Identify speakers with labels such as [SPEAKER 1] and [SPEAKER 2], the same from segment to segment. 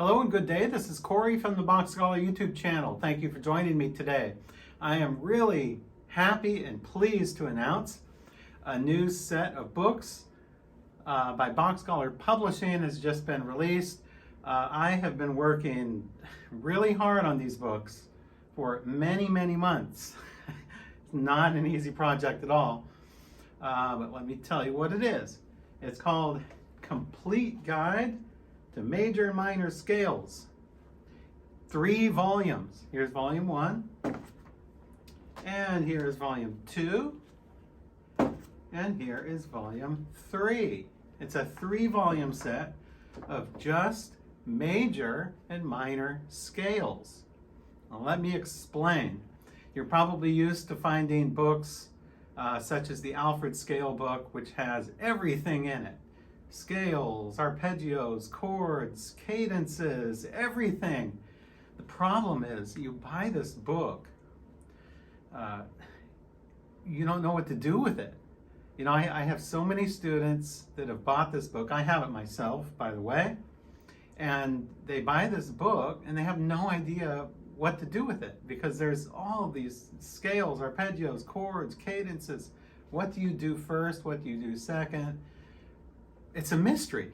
[SPEAKER 1] Hello and good day. This is Corey from the Box Scholar YouTube channel. Thank you for joining me today. I am really happy and pleased to announce a new set of books by Box Scholar Publishing has just been released. I have been working really hard on these books for many months. It's not an easy project at all, but let me tell you what it is. It's called Complete Guide to Major and Minor Scales. 3 volumes. Here's volume 1, and here is volume 2, and here is volume 3. It's a 3-volume set of just major and minor scales. Now let me explain. You're probably used to finding books such as the Alfred Scale book, which has everything in it. Scales, arpeggios, chords, cadences, everything. The problem is you buy this book, you don't know what to do with it. You know, I have so many students that have bought this book. I have it myself, by the way. And they buy this book and they have no idea what to do with it because there's all of these scales, arpeggios, chords, cadences. What do you do first? What do you do second? It's a mystery.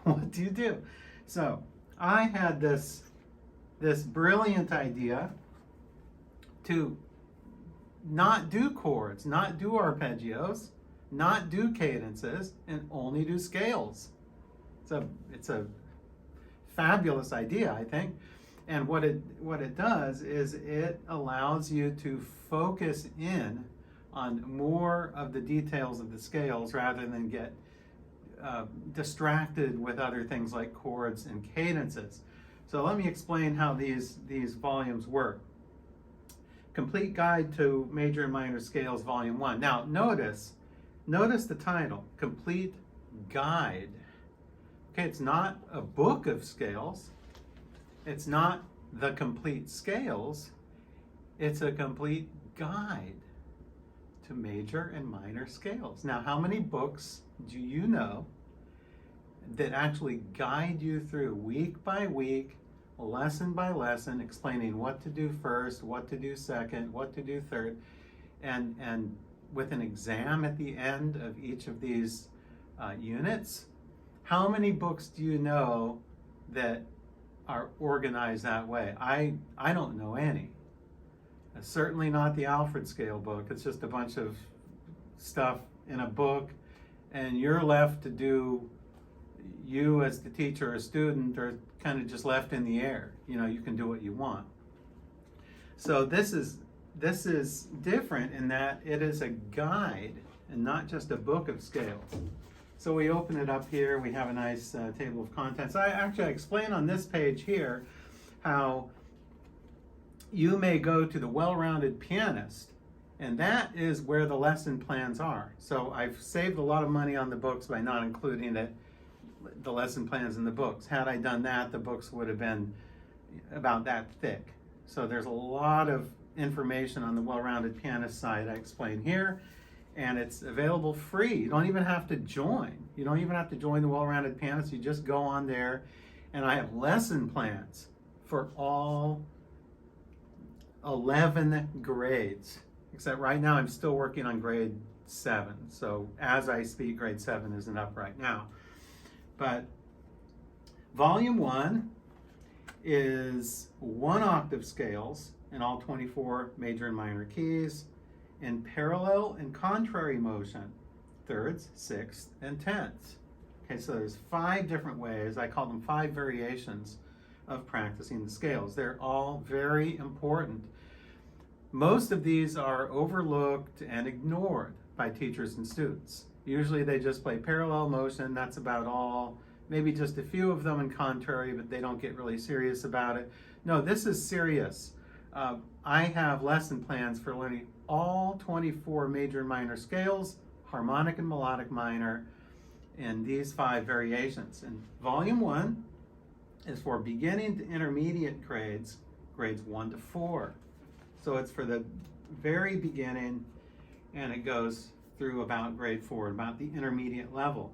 [SPEAKER 1] What do you do? So I had this brilliant idea to not do chords, not do arpeggios, not do cadences, and only do scales. It's a fabulous idea, I think. And what it does is it allows you to focus in on more of the details of the scales rather than get distracted with other things like chords and cadences. So let me explain how these volumes work. Complete Guide to Major and Minor Scales, Volume 1. Now notice the title, Complete Guide. Okay, it's not a book of scales. It's not the complete scales. It's a complete guide to major and minor scales. Now, how many books do you know that actually guide you through week by week, lesson by lesson, explaining what to do first, what to do second, what to do third, and with an exam at the end of each of these units? How many books do you know that are organized that way? I don't know any. Certainly not the Alfred Scale book. It's just a bunch of stuff in a book, and you're left to do, you as the teacher or student are kind of just left in the air. You know, you can do what you want. So this is different in that it is a guide and not just a book of scales. So we open it up here, we have a nice table of contents. I explain on this page here how you may go to the Well-Rounded Pianist, and that is where the lesson plans are. So I've saved a lot of money on the books by not including the lesson plans in the books. Had I done that, the books would have been about that thick. So there's a lot of information on the Well-Rounded Pianist side I explain here. And it's available free. You don't even have to join. You don't even have to join the Well-Rounded Pianist. You just go on there, and I have lesson plans for all 11 grades. Except right now I'm still working on grade 7. So as I speak, grade 7 isn't up right now. But volume 1 is 1 octave scales in all 24 major and minor keys, in parallel and contrary motion, thirds, sixths, and tenths. Okay, so there's 5 different ways. I call them 5 variations of practicing the scales. They're all very important. Most of these are overlooked and ignored by teachers and students. Usually they just play parallel motion, that's about all. Maybe just a few of them in contrary, but they don't get really serious about it. No, this is serious. I have lesson plans for learning all 24 major and minor scales, harmonic and melodic minor, in these 5 variations. And volume 1 is for beginning to intermediate grades, grades 1 to 4. So it's for the very beginning, and it goes through about grade 4, about the intermediate level.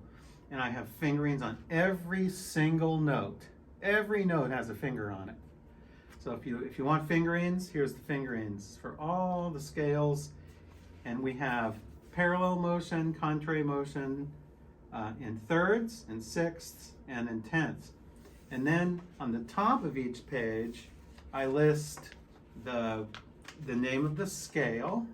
[SPEAKER 1] And I have fingerings on every single note Every note has a finger on it. So if you want fingerings, here's the fingerings for all the scales. And we have parallel motion, contrary motion, in thirds, in sixths, and in tenths. And then on the top of each page, I list the name of the scale.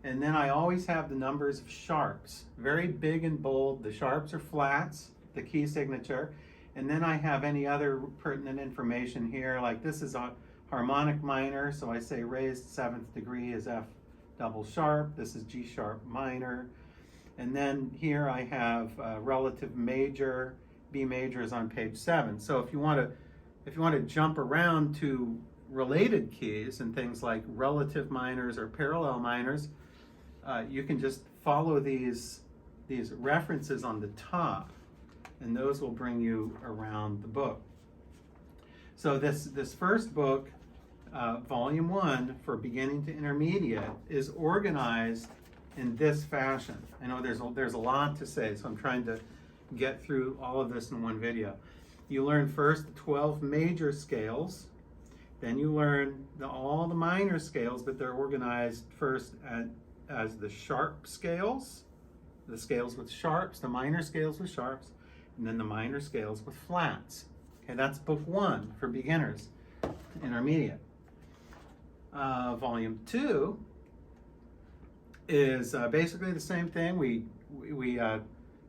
[SPEAKER 1] And then I always have the numbers of sharps, very big and bold. The sharps are flats, the key signature. And then I have any other pertinent information here, like this is a harmonic minor, so I say raised 7th degree is F double sharp. This is G sharp minor. And then here I have relative major. B major is on page 7. So if you want to jump around to related keys and things like relative minors or parallel minors, you can just follow these references on the top, and those will bring you around the book. So this first book, volume 1 for beginning to intermediate, is organized in this fashion. I know there's a lot to say, so I'm trying to get through all of this in one video. You learn first the 12 major scales, then you learn all the minor scales, but they're organized first as the sharp scales, the scales with sharps, the minor scales with sharps, and then the minor scales with flats. Okay, that's book 1 for beginners, intermediate. Volume 2 is basically the same thing. We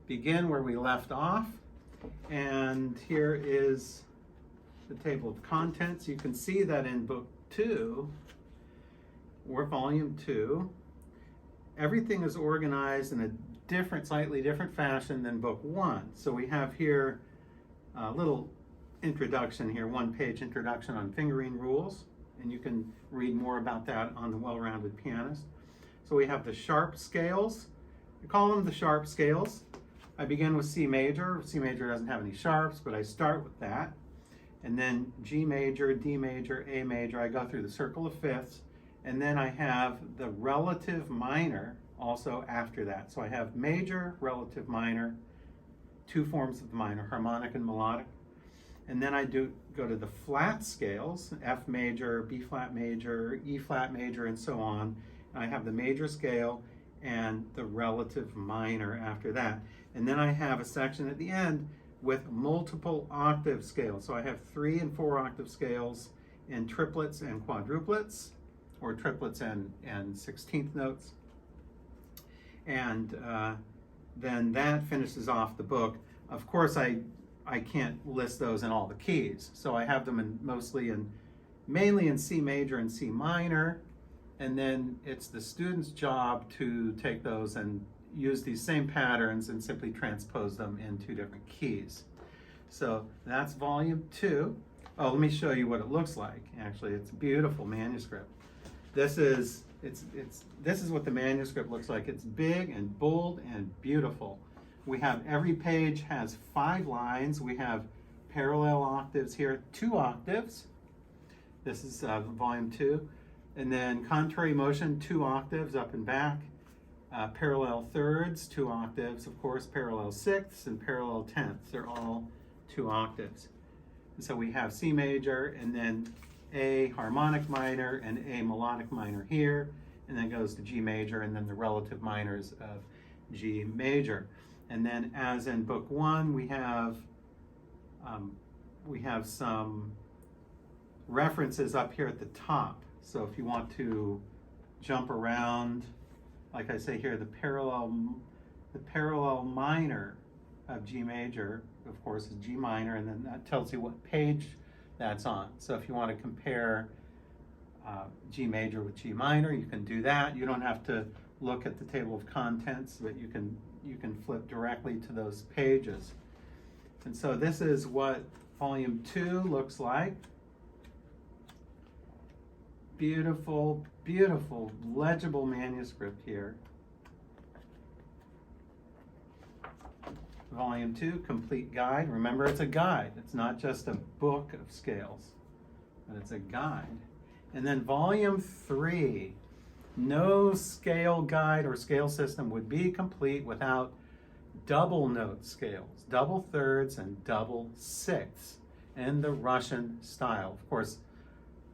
[SPEAKER 1] begin where we left off, and here is the table of contents. You can see that in book 2 or volume 2, everything is organized in a slightly different fashion than book 1. So we have here a little introduction here, 1-page introduction on fingering rules, and you can read more about that on the Well-Rounded Pianist. So we have the sharp scales. I call them the sharp scales. I begin with C major. C major doesn't have any sharps, but I start with that. And then G major, D major, A major. I go through the circle of fifths. And then I have the relative minor also after that. So I have major, relative minor, 2 forms of the minor, harmonic and melodic. And then I go to the flat scales, F major, B flat major, E flat major, and so on. And I have the major scale and the relative minor after that. And then I have a section at the end with multiple octave scales. So I have 3 and 4 octave scales in triplets and quadruplets, or triplets and 16th notes. And then that finishes off the book. Of course, I can't list those in all the keys. So I have them mainly in C major and C minor. And then it's the student's job to take those and use these same patterns and simply transpose them in 2 different keys. So that's volume 2. Oh, let me show you what it looks like. Actually, it's a beautiful manuscript. This is what the manuscript looks like. It's big and bold and beautiful. We have every page has 5 lines. We have parallel octaves here, 2 octaves. This is volume 2. And then contrary motion, 2 octaves up and back. Parallel thirds, 2 octaves, of course, parallel sixths and parallel tenths. They're all 2 octaves. And so we have C major, and then A harmonic minor and A melodic minor here, and then goes to G major, and then the relative minors of G major. And then, as in book 1, we have some references up here at the top. So if you want to jump around, like I say here, the parallel minor of G major, of course, is G minor, and then that tells you what page that's on. So if you want to compare G major with G minor, you can do that. You don't have to look at the table of contents, but you can flip directly to those pages. And so this is what volume 2 looks like. Beautiful, beautiful, legible manuscript here. Volume 2, complete guide. Remember, it's a guide. It's not just a book of scales, but it's a guide. And then volume 3, no scale guide or scale system would be complete without double note scales, double thirds and double sixths. in the Russian style. Of course,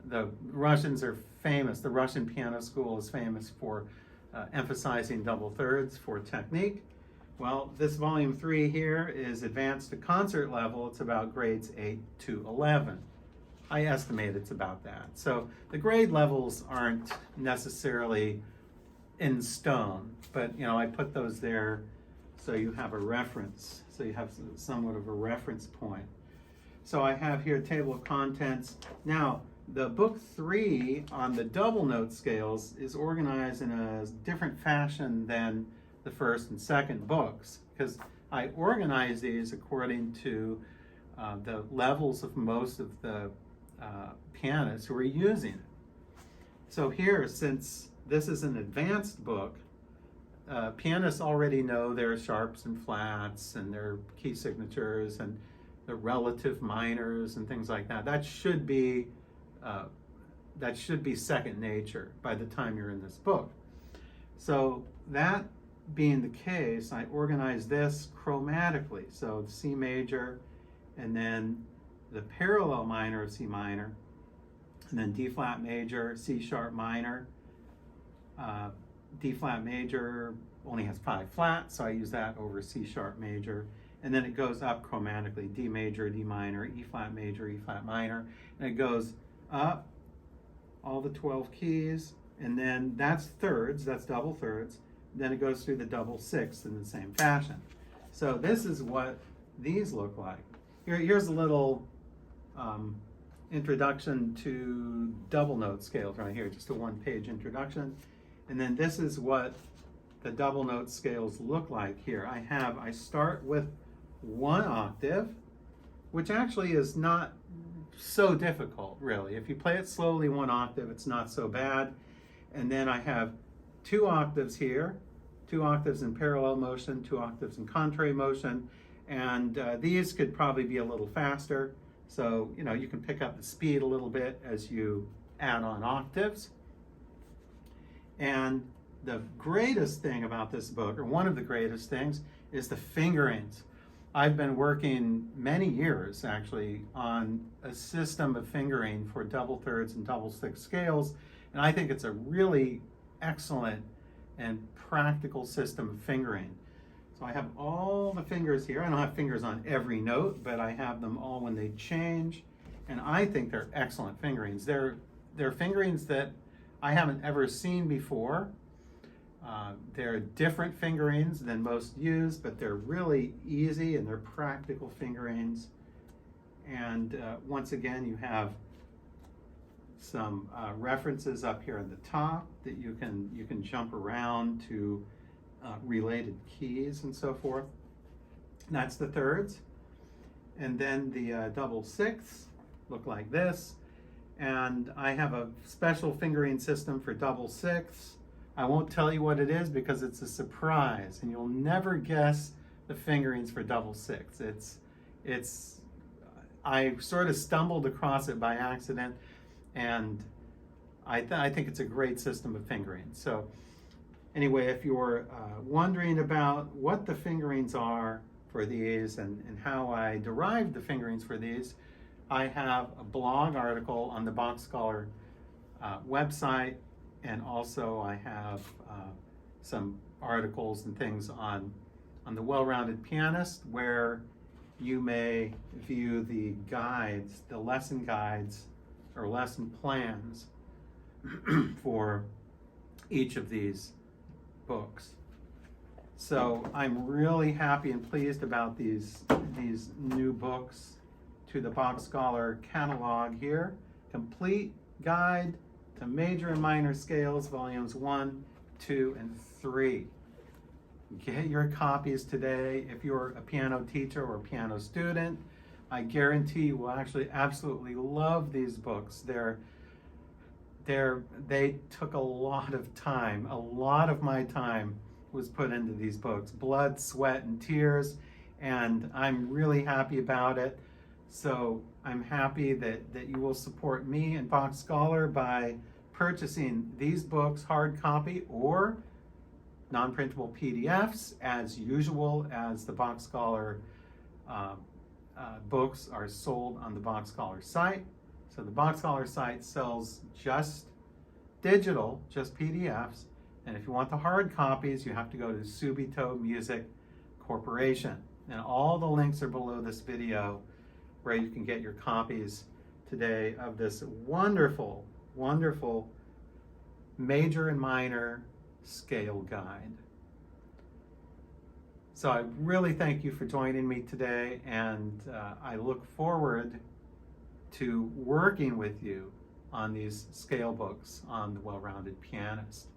[SPEAKER 1] the Russians are famous. The Russian piano school is famous for emphasizing double thirds for technique. Well, this volume 3 here is advanced to concert level. It's about grades 8 to 11. I estimate it's about that. So the grade levels aren't necessarily in stone, but I put those there so you have a reference, so you have somewhat of a reference point. So I have here a table of contents. Now, the book 3 on the double note scales is organized in a different fashion than the first and second books, because I organize these according to the levels of most of the pianists who are using it. So here, since this is an advanced book, pianists already know their sharps and flats and their key signatures and the relative minors and things like that. That should be second nature by the time you're in this book. So that being the case, I organize this chromatically. So C major, and then the parallel minor of C minor, and then D flat major, C sharp minor. D flat major only has 5 flats, so I use that over C sharp major. And then it goes up chromatically, D major, D minor, E flat major, E flat minor, and it goes up all the 12 keys, and then that's thirds, that's double thirds. Then it goes through the double sixths in the same fashion. So this is what these look like. Here's a little introduction to double note scales right here, just a 1-page introduction. And then this is what the double note scales look like here. I start with 1 octave, which actually is not so difficult, really. If you play it slowly 1 octave, it's not so bad. And then I have 2 octaves here, 2 octaves in parallel motion, 2 octaves in contrary motion, and these could probably be a little faster. So, you can pick up the speed a little bit as you add on octaves. And the greatest thing about this book, or one of the greatest things, is the fingerings. I've been working many years, actually, on a system of fingering for double thirds and double sixths scales, and I think it's a really excellent and practical system of fingering. So I have all the fingers here. I don't have fingers on every note, but I have them all when they change, and I think they're excellent fingerings. They're fingerings that I haven't ever seen before. They're different fingerings than most use, but they're really easy and they're practical fingerings. And once again, you have some references up here at the top that you can jump around to related keys and so forth. And that's the thirds. And then the double sixths look like this. And I have a special fingering system for double sixths. I won't tell you what it is because it's a surprise, and you'll never guess the fingerings for double sixths. I sort of stumbled across it by accident, and I think it's a great system of fingering. So anyway, if you're wondering about what the fingerings are for these and how I derived the fingerings for these, I have a blog article on the Bach Scholar website, and also I have some articles and things on the Well-Rounded Pianist, where you may view the guides, the lesson guides or lesson plans for each of these books. So I'm really happy and pleased about these new books to the Bach Scholar catalog here. Complete guide to major and minor scales, volumes 1, 2, and 3. Get your copies today. If you're a piano teacher or a piano student, I guarantee you will actually absolutely love these books. They took a lot of time. A lot of my time was put into these books. Blood, sweat, and tears, and I'm really happy about it. So I'm happy that you will support me and Bach Scholar by purchasing these books hard copy or non-printable PDFs, as usual, as the Bach Scholar books are sold on the Box Scholar site. So the Box Scholar site sells just digital, just PDFs. And if you want the hard copies, you have to go to Subito Music Corporation. And all the links are below this video where you can get your copies today of this wonderful, wonderful major and minor scale guide. So I really thank you for joining me today, and I look forward to working with you on these scale books on the Well-Rounded Pianist.